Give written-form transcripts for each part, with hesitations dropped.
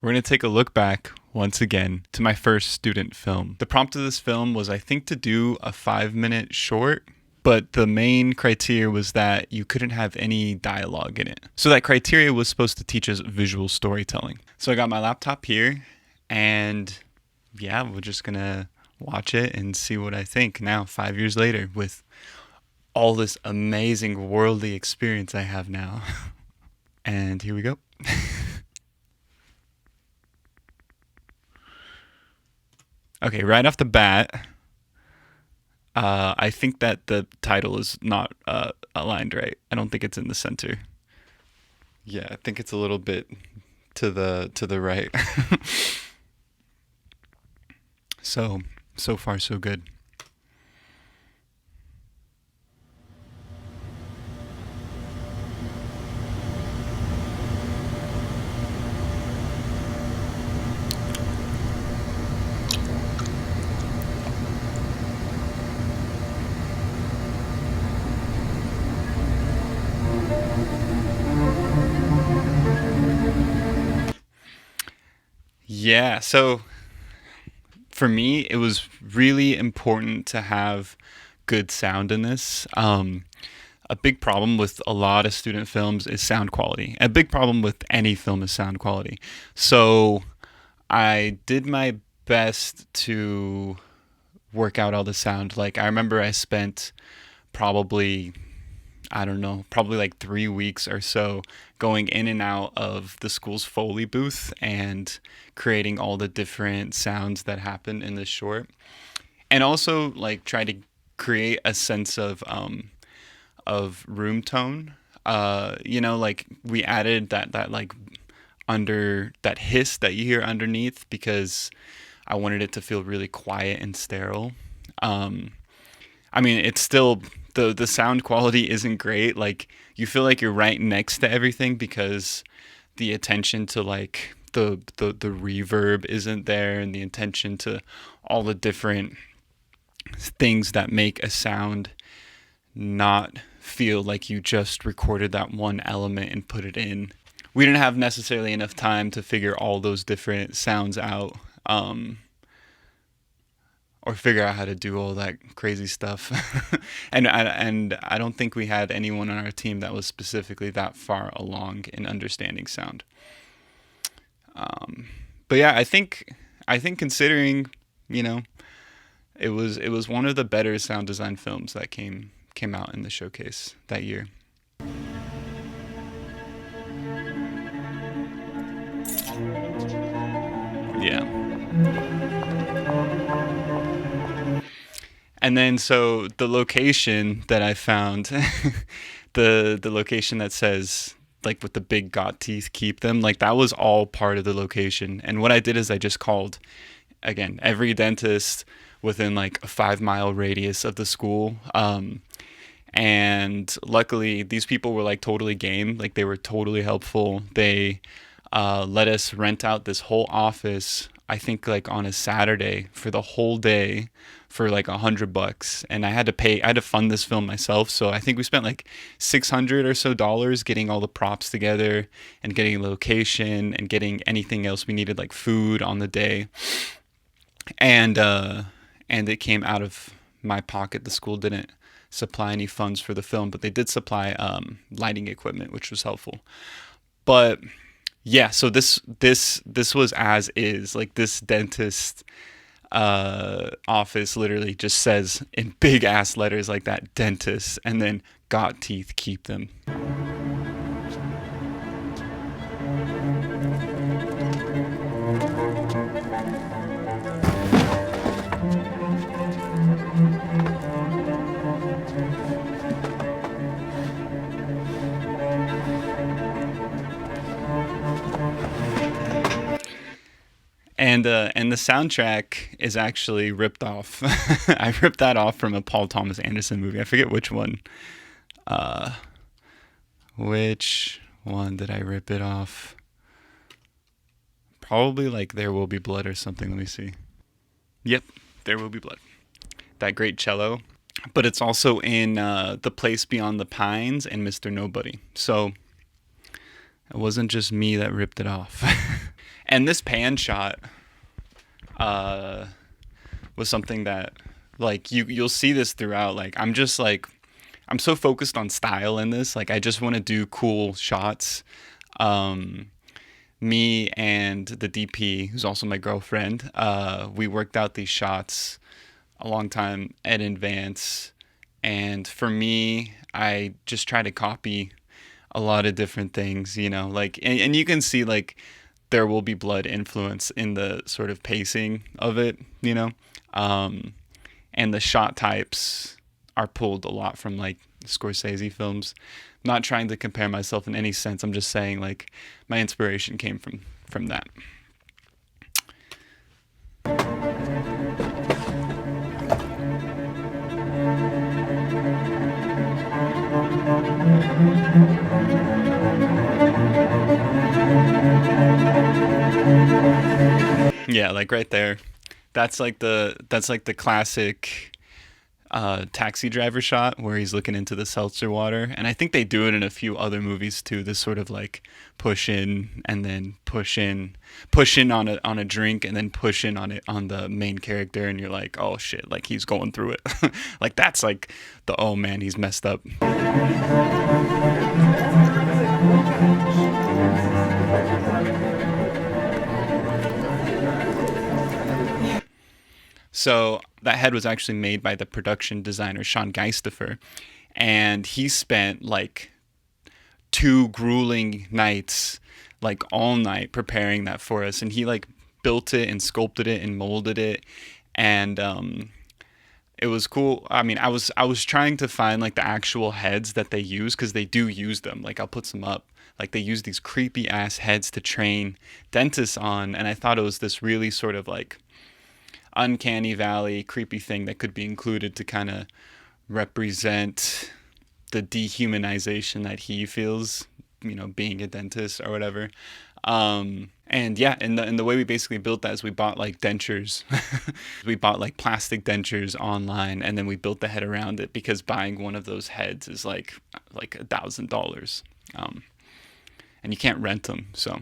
We're going to take a look back once again to my first student film. The prompt of this film was, I think, to do a 5-minute short, but the main criteria was that you couldn't have any dialogue in it. So that criteria was supposed to teach us visual storytelling. So I got my laptop here, and yeah, we're just going to watch it and see what I think now, 5 years later, with all this amazing worldly experience I have now. And here we go. Okay, right off the bat, I think that the title is not aligned right. I don't think it's in the center. Yeah, I think it's a little bit to the right. So far so good. Yeah, so for me, it was really important to have good sound in this. A big problem with a lot of student films is sound quality. A big problem with any film is sound quality. So I did my best to work out all the sound. Like, I remember I spent probably, I don't know, probably like 3 weeks or so going in and out of the school's Foley booth and creating all the different sounds that happen in this short. And also like try to create a sense of room tone. Like we added that like under that hiss that you hear underneath because I wanted it to feel really quiet and sterile. Um, I mean, it's still the sound quality isn't great. Like you feel like you're right next to everything because the attention to like the reverb isn't there, and the attention to all the different things that make a sound not feel like you just recorded that one element and put it in. We didn't have necessarily enough time to figure all those different sounds out. Or figure out how to do all that crazy stuff. and I don't think we had anyone on our team that was specifically that far along in understanding sound. But yeah, I think considering, you know, it was one of the better sound design films that came out in the showcase that year. Yeah. And then so the location that I found, the location that says like with the big got teeth keep them, like that was all part of the location. And what I did is I just called again every dentist within like a 5 mile radius of the school. And luckily these people were like totally game, like they were totally helpful. They let us rent out this whole office, I think like on a Saturday for the whole day for like $100. And I had to fund this film myself. So I think we spent like 600 or so dollars getting all the props together and getting a location and getting anything else we needed, like food on the day. And it came out of my pocket. The school didn't supply any funds for the film, but they did supply lighting equipment, which was helpful. But yeah, so this was as is. Like this dentist office literally just says in big ass letters like that, dentist, and then got teeth keep them. And the soundtrack is actually ripped off. I ripped that off from a Paul Thomas Anderson movie. I forget which one. Uh, which one did I rip it off? Probably like There Will Be Blood or something. Let me see. Yep, There Will Be Blood. That great cello. But it's also in The Place Beyond the Pines and Mr. Nobody. So It wasn't just me that ripped it off. And this pan shot uh, was something that, like, you'll see this throughout. Like, I'm just like, I'm so focused on style in this. Like, I just want to do cool shots. Um, Me and the DP, who's also my girlfriend, we worked out these shots a long time in advance. And for me, I just try to copy a lot of different things, like, and you can see, like, there will be blood influence in the sort of pacing of it. Um, and the shot types are pulled a lot from, like, Scorsese films. Not trying to compare myself in any sense. I'm just saying, like, my inspiration came from that. Yeah, like right there. That's like the classic taxi driver shot where he's looking into the seltzer water, and I think they do it in a few other movies too. This sort of like push in and then push in on a drink and then push in on it on the main character, and you're like, oh shit, like he's going through it. Like that's like the, oh man, he's messed up. So that head was actually made by the production designer Sean Geistifer, and he spent like two grueling nights, like all night, preparing that for us. And he like built it and sculpted it and molded it, and it was cool. I mean, I was trying to find like the actual heads that they use, because they do use them. Like I'll put some up. Like they use these creepy ass heads to train dentists on, and I thought it was this really sort of like uncanny valley creepy thing that could be included to kind of represent the dehumanization that he feels, being a dentist or whatever. And yeah, and the way we basically built that is we bought like dentures. We bought like plastic dentures online, and then we built the head around it, because buying one of those heads is like $1,000, and you can't rent them. So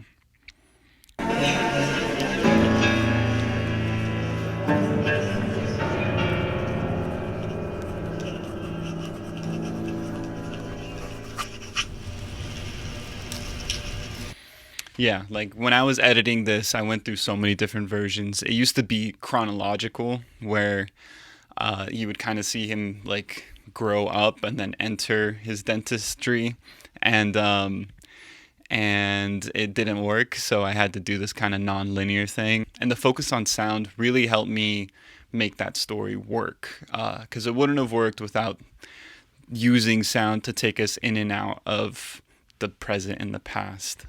yeah, like when I was editing this, I went through so many different versions. It used to be chronological, where you would kind of see him like grow up and then enter his dentistry, and it didn't work, so I had to do this kind of non-linear thing. And the focus on sound really helped me make that story work, because it wouldn't have worked without using sound to take us in and out of the present and the past.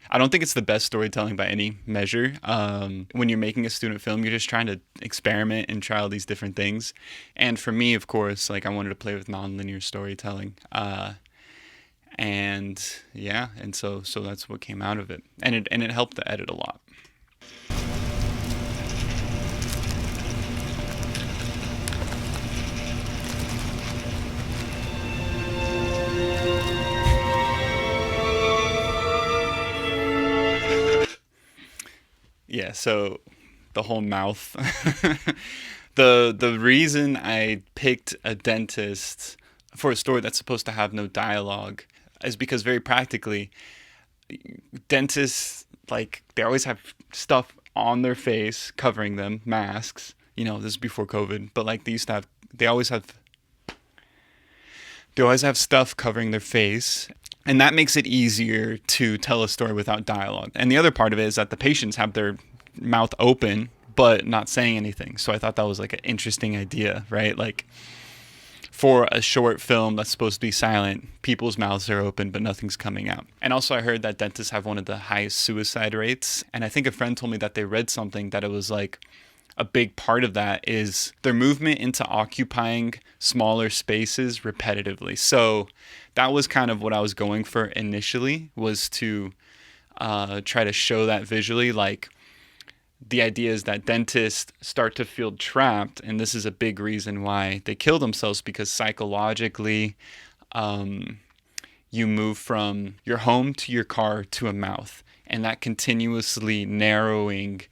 I don't think it's the best storytelling by any measure. When you're making a student film, you're just trying to experiment and try all these different things. And for me, of course, like I wanted to play with nonlinear storytelling. And yeah, and so that's what came out of it, and it helped to edit a lot. Yeah, so the whole mouth. The reason I picked a dentist for a story that's supposed to have no dialogue is because, very practically, dentists, like, they always have stuff on their face covering them, masks. This is before COVID, but like they always have stuff covering their face, and that makes it easier to tell a story without dialogue. And the other part of it is that the patients have their mouth open but not saying anything. So I thought that was like an interesting idea, right? Like, for a short film that's supposed to be silent, people's mouths are open but nothing's coming out. And also, I heard that dentists have one of the highest suicide rates, and I think a friend told me that they read something that it was like a big part of that is their movement into occupying smaller spaces repetitively. So that was kind of what I was going for initially, was to try to show that visually. Like, the idea is that dentists start to feel trapped, and this is a big reason why they kill themselves, because psychologically, you move from your home to your car to a mouth, and that continuously narrowing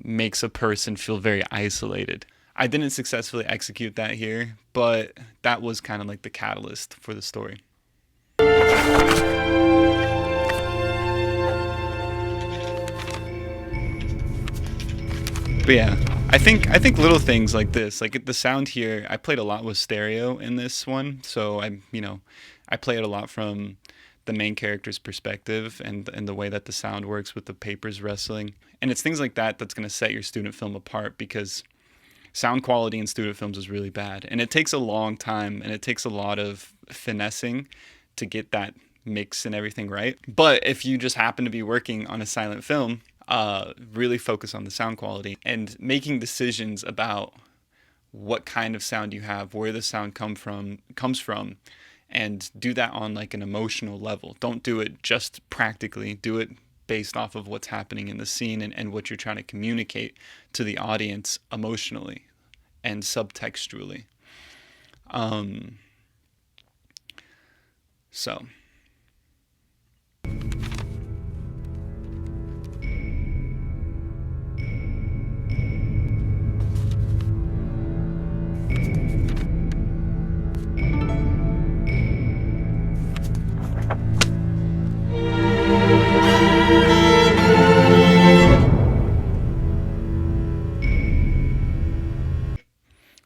makes a person feel very isolated. I didn't successfully execute that here, but that was kind of like the catalyst for the story. But yeah, I think little things like this, like the sound here, I played a lot with stereo in this one, so I play it a lot from the main character's perspective and the way that the sound works with the papers wrestling. And it's things like that that's going to set your student film apart, because sound quality in student films is really bad, and it takes a long time and it takes a lot of finessing to get that mix and everything right. But if you just happen to be working on a silent film, really focus on the sound quality and making decisions about what kind of sound you have, where the sound comes from, and do that on like an emotional level. Don't do it just practically. Do it based off of what's happening in the scene, and what you're trying to communicate to the audience emotionally and subtextually. Um, so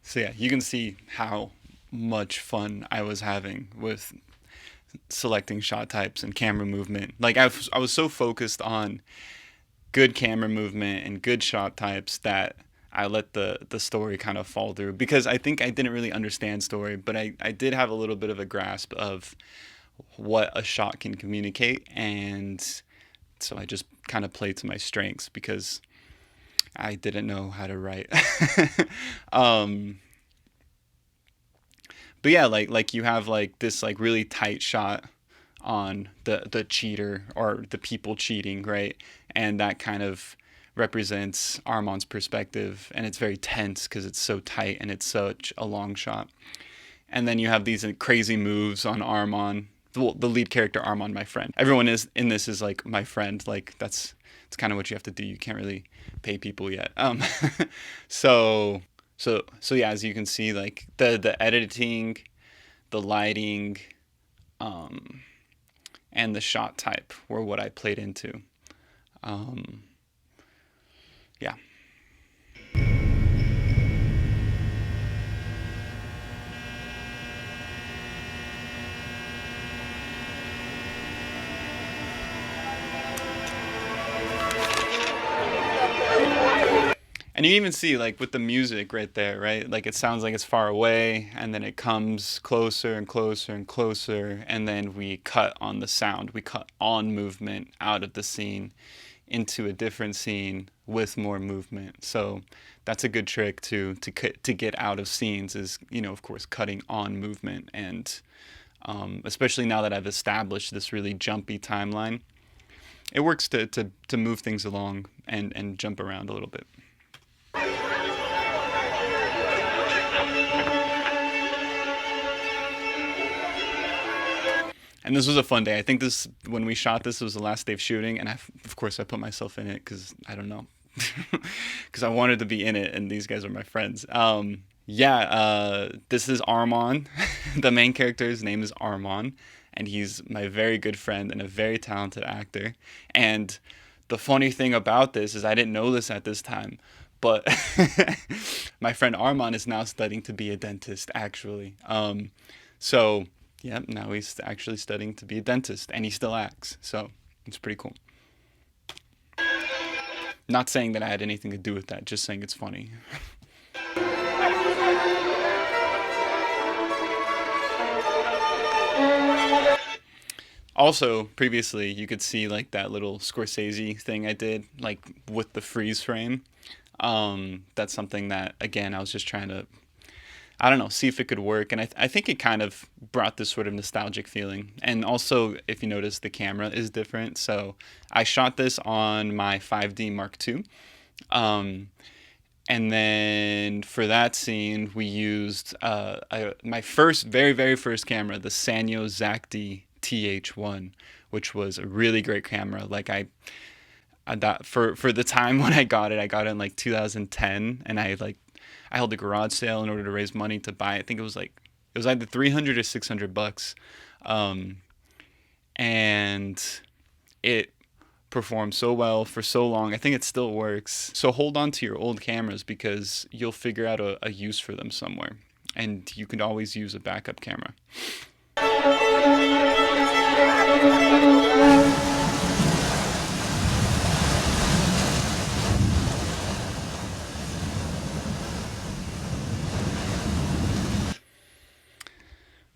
So yeah, you can see how much fun I was having with selecting shot types and camera movement. Like I was so focused on good camera movement and good shot types that I let the story kind of fall through, because I think I didn't really understand story, but I did have a little bit of a grasp of what a shot can communicate, and so I just kind of played to my strengths because I didn't know how to write. um, but yeah, like you have like this like really tight shot on the cheater or the people cheating, right? And that kind of represents Armand's perspective, and it's very tense because it's so tight and it's such a long shot. And then you have these crazy moves on Armand, the lead character Armand, my friend. Everyone is in this is like my friend. Like it's kind of what you have to do. You can't really pay people yet. So so yeah, as you can see, like the editing, the lighting, um, and the shot type were what I played into. Um, yeah. And you even see like with the music right there, right? Like it sounds like it's far away, and then it comes closer and closer and closer, and then we cut on the sound. We cut on movement out of the scene into a different scene with more movement. So that's a good trick to get out of scenes is, of course, cutting on movement. And especially now that I've established this really jumpy timeline, it works to move things along and jump around a little bit. And this was a fun day. I think this when we shot this was the last day of shooting, and of course I put myself in it because I don't know, because I wanted to be in it, and these guys are my friends. Yeah, this is Armand. The main character's name is Armand, and he's my very good friend and a very talented actor. And the funny thing about this is I didn't know this at this time, but my friend Armand is now studying to be a dentist, actually. So yeah, now he's actually studying to be a dentist, and he still acts. So it's pretty cool. Not saying that I had anything to do with that, just saying it's funny. Also, previously, you could see like that little Scorsese thing I did, like with the freeze frame. That's something that, again, I was just trying to, I don't know, see if it could work. And I think it kind of brought this sort of nostalgic feeling. And also, if you notice, the camera is different. So I shot this on my 5D Mark II. Um, and then for that scene, we used my first, very, very first camera, the Sanyo ZAC-D TH1, which was a really great camera. Like I that for the time when I got it in like 2010, and I held a garage sale in order to raise money to buy it. I think it was either 300 or $600, um, and it performed so well for so long. I think it still works. So hold on to your old cameras because you'll figure out a use for them somewhere, and you can always use a backup camera.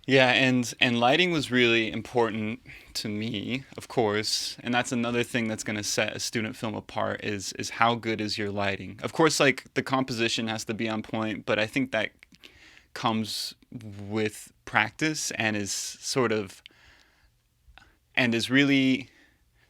Yeah, and lighting was really important to me, of course, and that's another thing that's going to set a student film apart is how good is your lighting. Of course, like the composition has to be on point, but I think that comes with practice and is sort of and is really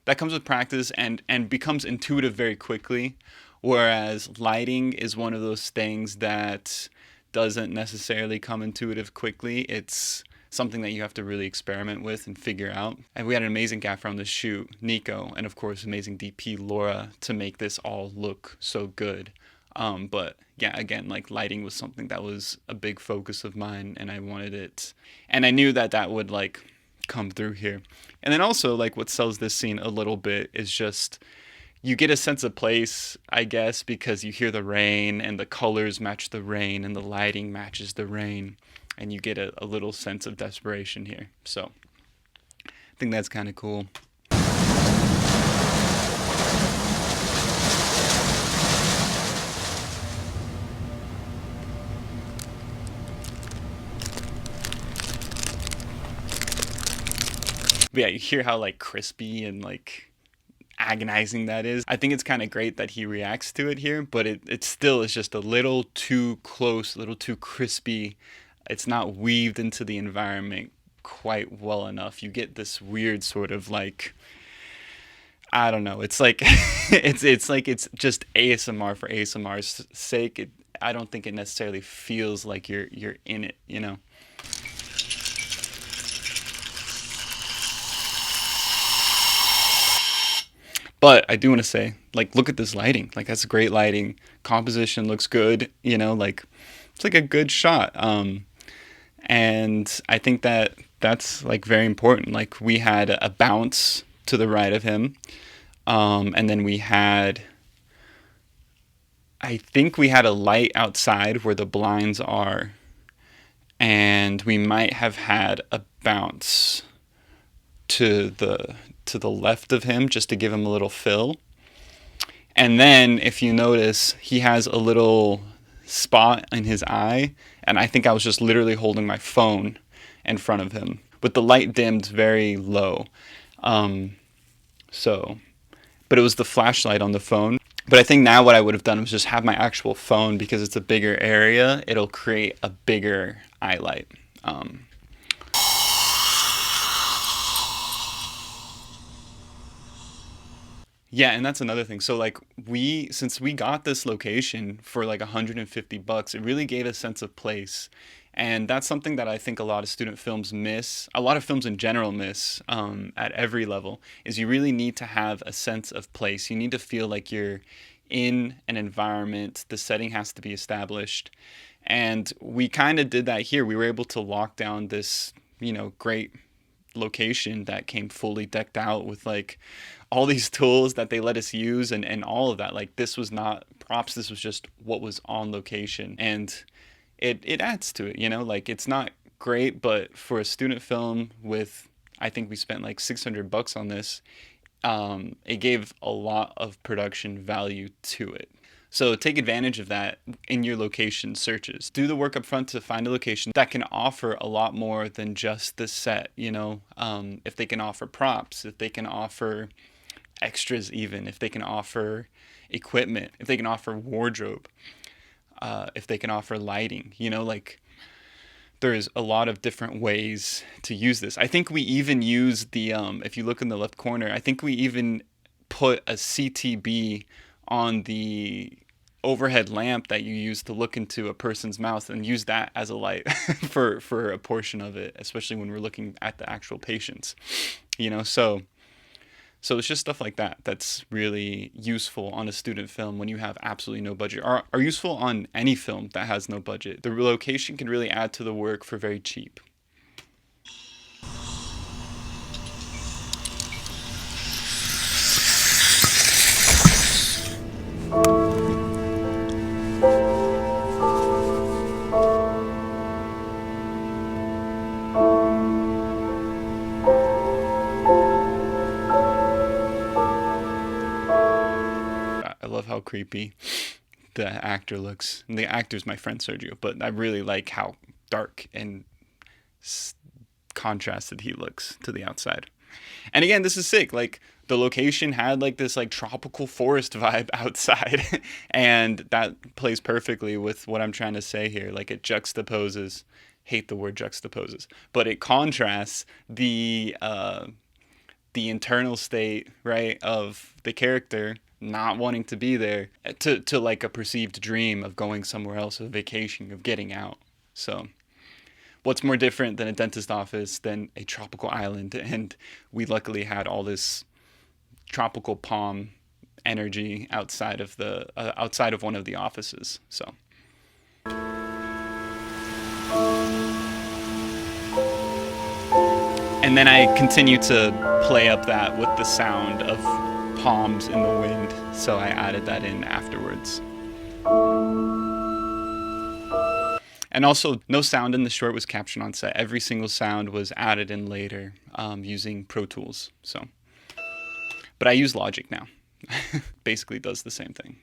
that comes with practice and becomes intuitive very quickly, whereas lighting is one of those things that doesn't necessarily come intuitive quickly. It's something that you have to really experiment with and figure out. And we had an amazing gaffer on the shoot, Nico, and of course amazing DP Laura, to make this all look so good. But yeah, again, like lighting was something that was a big focus of mine, and I wanted it, and I knew that that would like come through here. And then also like what sells this scene a little bit is just you get a sense of place, I guess, because you hear the rain and the colors match the rain and the lighting matches the rain, and you get a little sense of desperation here. So I think that's kind of cool. But yeah, you hear how like crispy and like agonizing that is. I think it's kind of great that he reacts to it here, but it still is just a little too close, a little too crispy. It's not weaved into the environment quite well enough. You get this weird sort of like I don't know. It's like it's like it's just ASMR for ASMR's sake. I don't think it necessarily feels like you're in it, you know. But I do want to say, like, look at this lighting. Like, that's great lighting. Composition looks good. You know, like, it's like a good shot. And I think that that's like very important. Like, we had a bounce to the right of him, and then I think we had a light outside where the blinds are, and we might have had a bounce to the left of him just to give him a little fill. And then if you notice, he has a little spot in his eye, and I think I was just literally holding my phone in front of him with the light dimmed very low. Um, so, but it was the flashlight on the phone. But I think now what I would have done was just have my actual phone, because it's a bigger area. It'll create a bigger eye light. Yeah, and that's another thing. So like since we got this location for like $150, it really gave a sense of place. And that's something that I think a lot of student films miss. A lot of films in general miss, at every level, is you really need to have a sense of place. You need to feel like you're in an environment. The setting has to be established. And we kind of did that here. We were able to lock down this, great location that came fully decked out with like all these tools that they let us use, and all of that. Like, this was not props, this was just what was on location, and it adds to it, like it's not great, but for a student film with, I think we spent like $600 on this, it gave a lot of production value to it. So take advantage of that in your location searches. Do the work up front to find a location that can offer a lot more than just the set, if they can offer props, if they can offer extras, even if they can offer equipment, if they can offer wardrobe, if they can offer lighting, like there's a lot of different ways to use this. I think we even use the, if you look in the left corner, I think we even put a CTB on the overhead lamp that you use to look into a person's mouth and use that as a light for a portion of it, especially when we're looking at the actual patients. So it's just stuff like that that's really useful on a student film when you have absolutely no budget, or are useful on any film that has no budget. The location can really add to the work for very cheap. I love how creepy the actor looks. And the actor's my friend Sergio, but I really like how dark and contrasted he looks to the outside. And again, this is sick. Like the location had like this like tropical forest vibe outside, and that plays perfectly with what I'm trying to say here. Like it juxtaposes. Hate the word juxtaposes, but it contrasts the internal state, right, of the character not wanting to be there to like a perceived dream of going somewhere else, a vacation, of getting out. So what's more different than a dentist office than a tropical island? And we luckily had all this tropical palm energy outside of the outside of one of the offices. So and then I continue to play up that with the sound of palms in the wind, so I added that in afterwards. And also, no sound in the short was captured on set. Every single sound was added in later using Pro Tools. So, but I use Logic now. Basically does the same thing.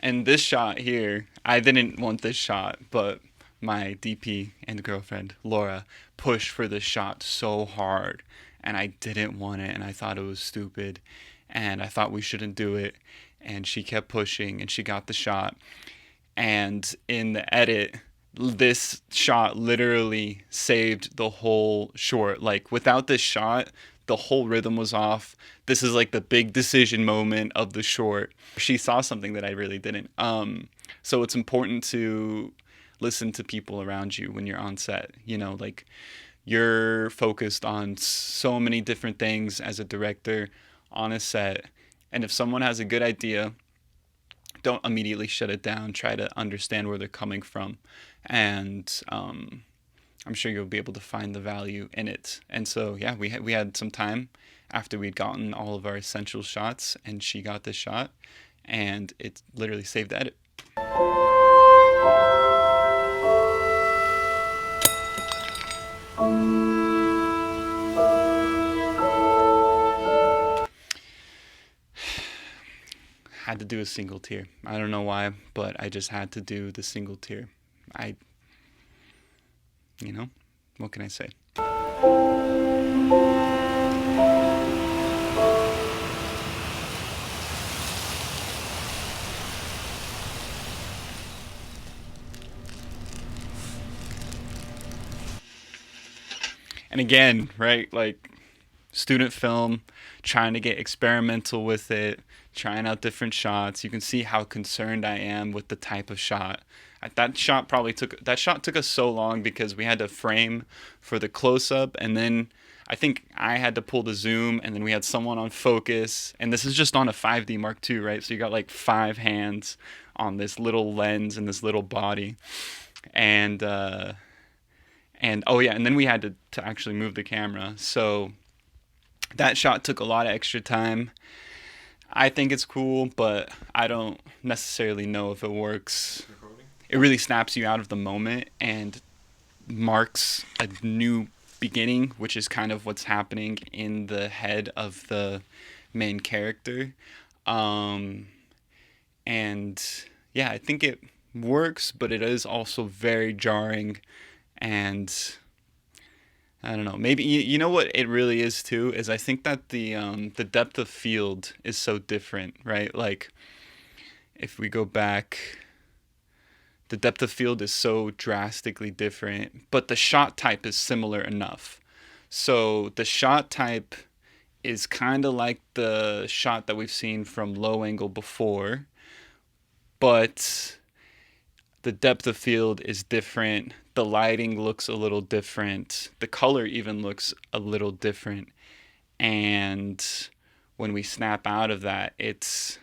And this shot here, I didn't want this shot, but my DP and girlfriend, Laura, pushed for this shot so hard. And I didn't want it, and I thought it was stupid. And I thought we shouldn't do it. And she kept pushing, and she got the shot. And in the edit, this shot literally saved the whole short. Like, without this shot, the whole rhythm was off. This is like the big decision moment of the short. She saw something that I really didn't. So it's important to listen to people around you when you're on set. Like you're focused on so many different things as a director on a set. And if someone has a good idea, don't immediately shut it down. Try to understand where they're coming from. And I'm sure you'll be able to find the value in it. And so, yeah, we had some time after we'd gotten all of our essential shots, and she got this shot, and it literally saved the edit. Had to do a single tear. I don't know why, but I just had to do the single tear. What can I say? And again, right, like student film, trying to get experimental with it, trying out different shots. You can see how concerned I am with the type of shot. That shot took us so long because we had to frame for the close up, and then I think I had to pull the zoom, and then we had someone on focus, and this is just on a 5D Mark II, right? So you got like 5 hands on this little lens and this little body, and oh yeah, and then we had to actually move the camera. So that shot took a lot of extra time. I think it's cool, but I don't necessarily know if it works. It really snaps you out of the moment and marks a new beginning, which is kind of what's happening in the head of the main character. And yeah, I think it works, but it is also very jarring. And I don't know. Maybe you know what it really is too is I think that the depth of field is so different, right? Like if we go back The depth of field is so drastically different, but the shot type is similar enough. So the shot type is kind of like the shot that we've seen from low angle before, but the depth of field is different. The lighting looks a little different. The color even looks a little different. And when we snap out of that, it's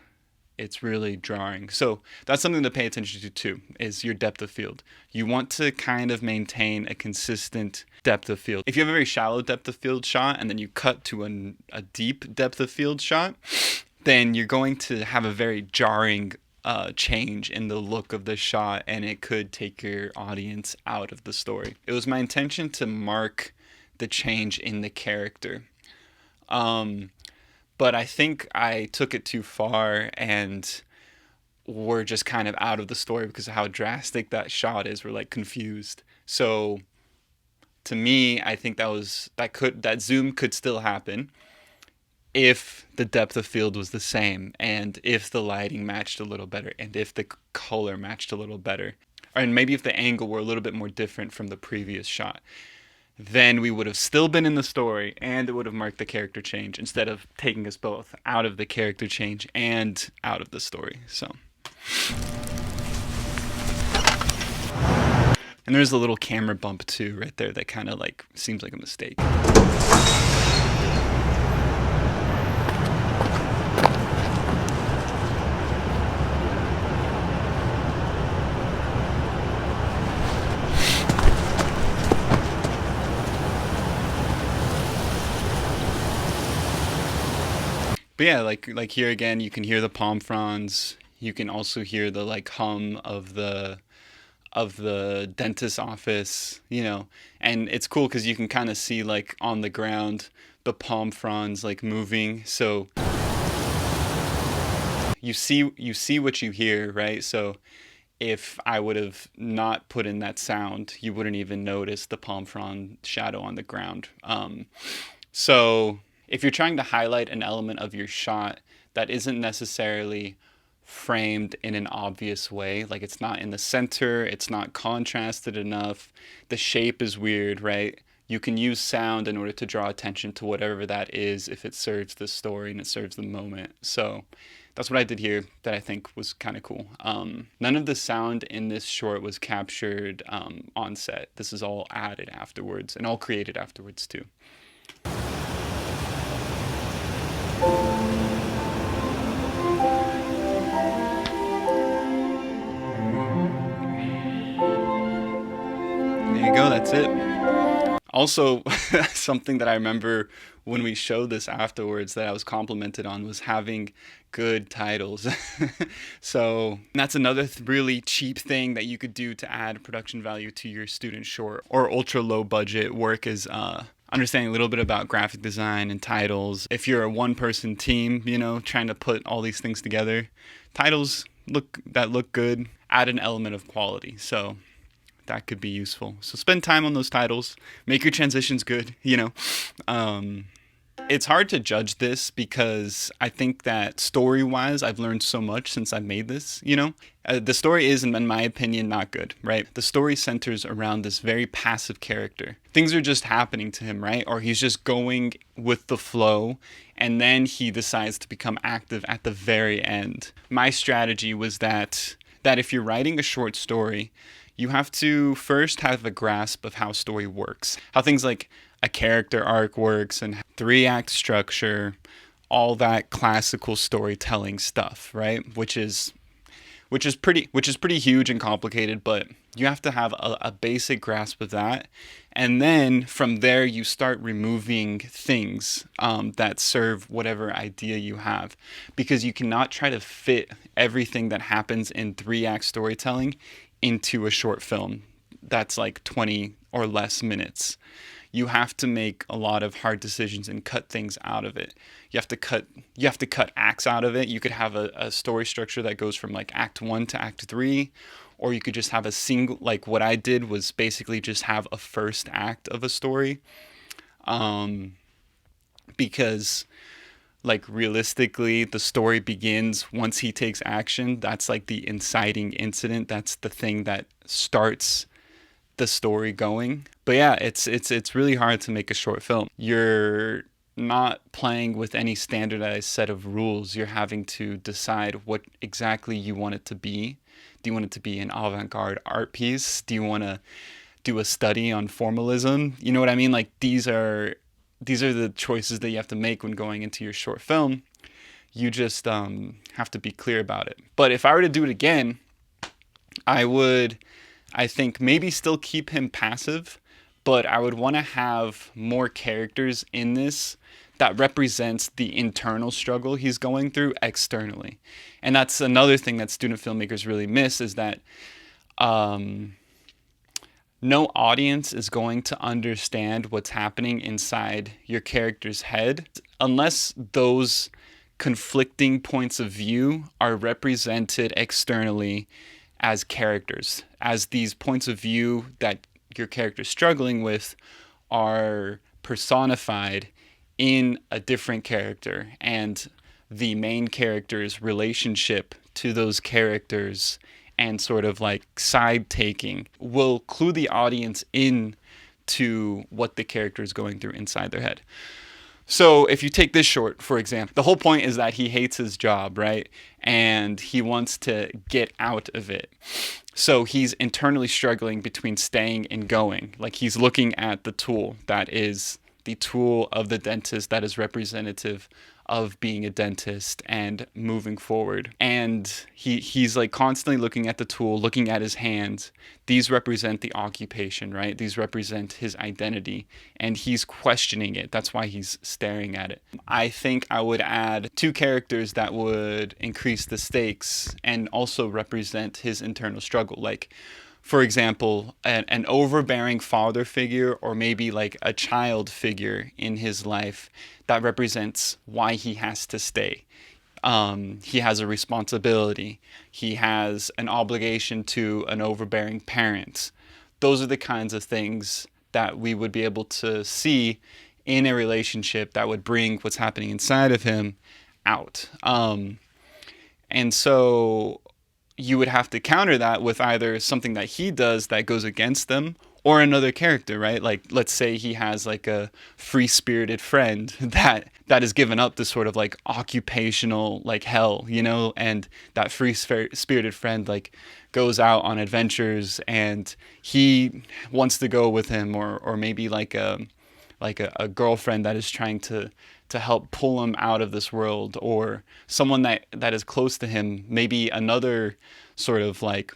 really jarring. So that's something to pay attention to too, is your depth of field. You want to kind of maintain a consistent depth of field. If you have a very shallow depth of field shot and then you cut to a deep depth of field shot, then you're going to have a very jarring change in the look of the shot, and it could take your audience out of the story. It was my intention to mark the change in the character. But I think I took it too far, and we're just kind of out of the story because of how drastic that shot is. We're like confused. So to me, I think that zoom could still happen if the depth of field was the same, and if the lighting matched a little better, and if the color matched a little better, and maybe if the angle were a little bit more different from the previous shot. Then we would have still been in the story, and it would have marked the character change instead of taking us both out of the character change and out of the story. So, and there's a little camera bump too right there that kind of like seems like a mistake. But yeah, like here again, you can hear the palm fronds. You can also hear the like hum of the dentist's office, and it's cool because you can kind of see like on the ground the palm fronds like moving. So you see what you hear, right? So if I would have not put in that sound, you wouldn't even notice the palm frond shadow on the ground. So if you're trying to highlight an element of your shot that isn't necessarily framed in an obvious way, like it's not in the center, it's not contrasted enough, the shape is weird, right? You can use sound in order to draw attention to whatever that is if it serves the story and it serves the moment. So that's what I did here that I think was kind of cool. None of the sound in this short was captured on set. This is all added afterwards and all created afterwards too. There you go, that's it. Also, something that I remember when we showed this afterwards that I was complimented on was having good titles. So that's another really cheap thing that you could do to add production value to your student short or ultra low budget work is understanding a little bit about graphic design and titles. If you're a one-person team, trying to put all these things together, titles look good, add an element of quality. So that could be useful. So spend time on those titles, make your transitions good, It's hard to judge this because I think that story-wise, I've learned so much since I made this, The story is, in my opinion, not good, right? The story centers around this very passive character. Things are just happening to him, right? Or he's just going with the flow, and then he decides to become active at the very end. My strategy was that if you're writing a short story, you have to first have a grasp of how story works, how things like a character arc works and 3-act structure, all that classical storytelling stuff, right? Which is pretty huge and complicated, but you have to have a basic grasp of that. And then from there, you start removing things that serve whatever idea you have, because you cannot try to fit everything that happens in 3-act storytelling into a short film that's like 20 or less minutes. You have to make a lot of hard decisions and cut things out of it. You have to cut acts out of it. You could have a story structure that goes from like act 1 to act 3, or you could just have a single, like what I did was basically just have a first act of a story. Because like realistically the story begins once he takes action. That's like the inciting incident. That's the thing that starts the story going. But yeah, it's really hard to make a short film. You're not playing with any standardized set of rules. You're having to decide what exactly you want it to be. Do you want it to be an avant-garde art piece? Do you want to do a study on formalism? You know what I mean? Like these are the choices that you have to make when going into your short film. You just have to be clear about it. But if I were to do it again, I would, I think, maybe still keep him passive, but I would want to have more characters in this that represents the internal struggle he's going through externally. And that's another thing that student filmmakers really miss, is that um, no audience is going to understand what's happening inside your character's head unless those conflicting points of view are represented externally as characters, as these points of view that your character's struggling with are personified in a different character, and the main character's relationship to those characters and sort of like side taking will clue the audience in to what the character is going through inside their head. So if you take this short, for example, the whole point is that he hates his job, right? And he wants to get out of it. So he's internally struggling between staying and going. Like he's looking at the tool that is the tool of the dentist that is representative of being a dentist and moving forward. And he's like constantly looking at the tool, looking at his hands. These represent the occupation, right? These represent his identity, and he's questioning it. That's why he's staring at it. I think I would add two characters that would increase the stakes and also represent his internal struggle. Like, for example, an overbearing father figure, or maybe like a child figure in his life that represents why he has to stay. He has a responsibility. He has an obligation to an overbearing parent. Those are the kinds of things that we would be able to see in a relationship that would bring what's happening inside of him out. And so you would have to counter that with either something that he does that goes against them, or another character, right? Like, let's say he has like a free-spirited friend that has given up this sort of like occupational like hell, you know, and that free-spirited friend like goes out on adventures and he wants to go with him, or maybe like a girlfriend that is trying to help pull him out of this world, or someone that is close to him, maybe another sort of like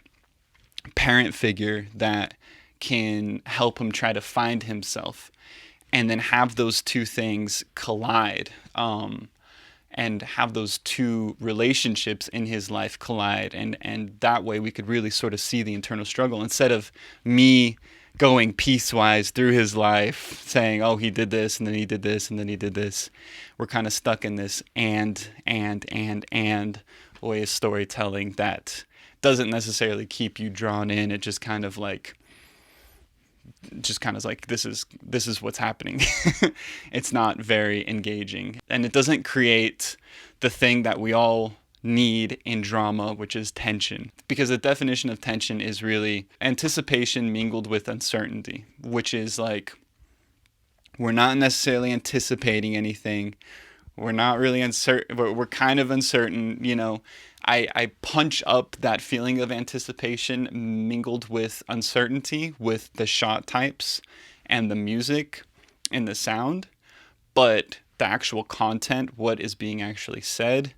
parent figure that can help him try to find himself, and then have those two things collide, and have those two relationships in his life collide, and that way we could really sort of see the internal struggle, instead of me going piecewise through his life saying, oh, he did this and then he did this and then he did this. We're kind of stuck in this and way of storytelling that doesn't necessarily keep you drawn in. It just kind of like this is what's happening. It's not very engaging, and it doesn't create the thing that we all need in drama, which is tension. Because the definition of tension is really anticipation mingled with uncertainty, which is like we're not necessarily anticipating anything. We're not really uncertain. We're kind of uncertain, you know. I punch up that feeling of anticipation mingled with uncertainty with the shot types and the music and the sound. But the actual content, what is being actually said,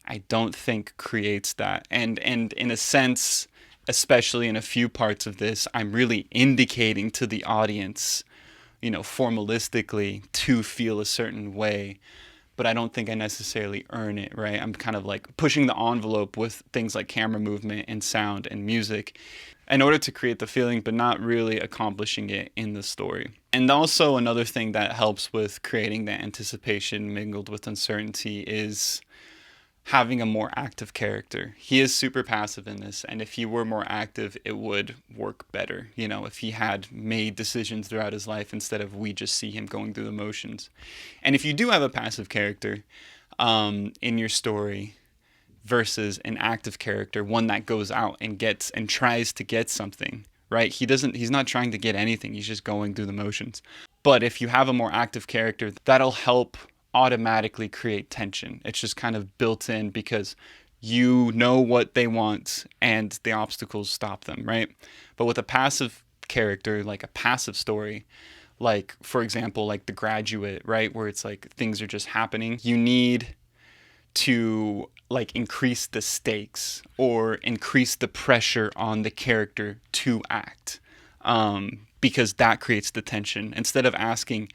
I don't think creates that. And in a sense, especially in a few parts of this, I'm really indicating to the audience, you know, formalistically to feel a certain way. But I don't think I necessarily earn it, right? I'm kind of like pushing the envelope with things like camera movement and sound and music in order to create the feeling, but not really accomplishing it in the story. And also another thing that helps with creating that anticipation mingled with uncertainty is having a more active character. He is super passive in this, and if he were more active, it would work better. You know, if he had made decisions throughout his life instead of we just see him going through the motions. And if you do have a passive character, in your story versus an active character, one that goes out and gets and tries to get something, right? He's not trying to get anything. He's just going through the motions. But if you have a more active character, that'll help automatically create tension. It's just kind of built in because you know what they want and the obstacles stop them, right? But with a passive character, like a passive story, like for example, like The Graduate, right, where it's like things are just happening, you need to like increase the stakes or increase the pressure on the character to act, because that creates the tension. Instead of asking,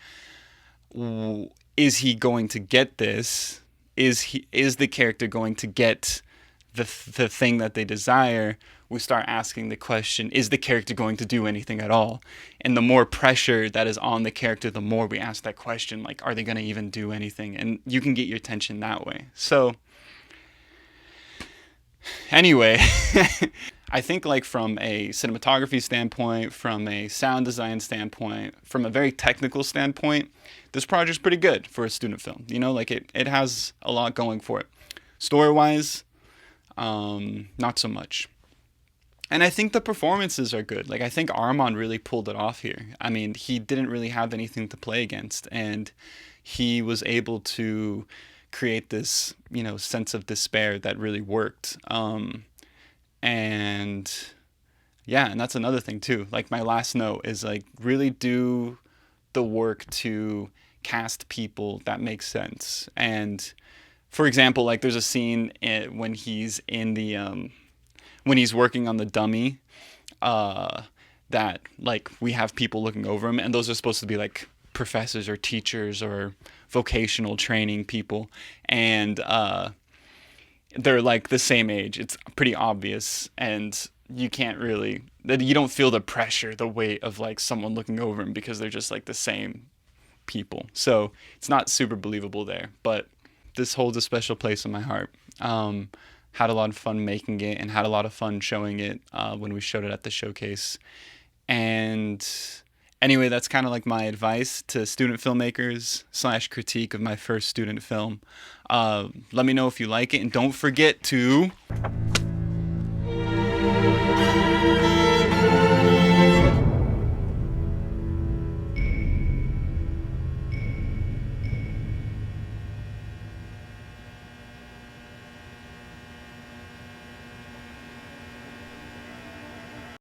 is he going to get this? Is the character going to get the thing that they desire? We start asking the question, is the character going to do anything at all? And the more pressure that is on the character, the more we ask that question, like, are they going to even do anything? And you can get your attention that way. So anyway, I think like from a cinematography standpoint, from a sound design standpoint, from a very technical standpoint, this project's pretty good for a student film. You know, like it has a lot going for it. Story wise, not so much. And I think the performances are good. Like I think Armand really pulled it off here. I mean, he didn't really have anything to play against, and he was able to create this, you know, sense of despair that really worked. And yeah, and that's another thing too. Like my last note is like really do the work to cast people that make sense. And for example, like there's a scene when he's in the when he's working on the dummy, uh, that like we have people looking over him, and those are supposed to be like professors or teachers or vocational training people, and they're like the same age. It's pretty obvious, and you can't really, you don't feel the pressure, the weight of like someone looking over him because they're just like the same people. So it's not super believable there, but this holds a special place in my heart. Had a lot of fun making it and had a lot of fun showing it when we showed it at the showcase. And anyway, that's kind of like my advice to student filmmakers / critique of my first student film. Let me know if you like it, and don't forget to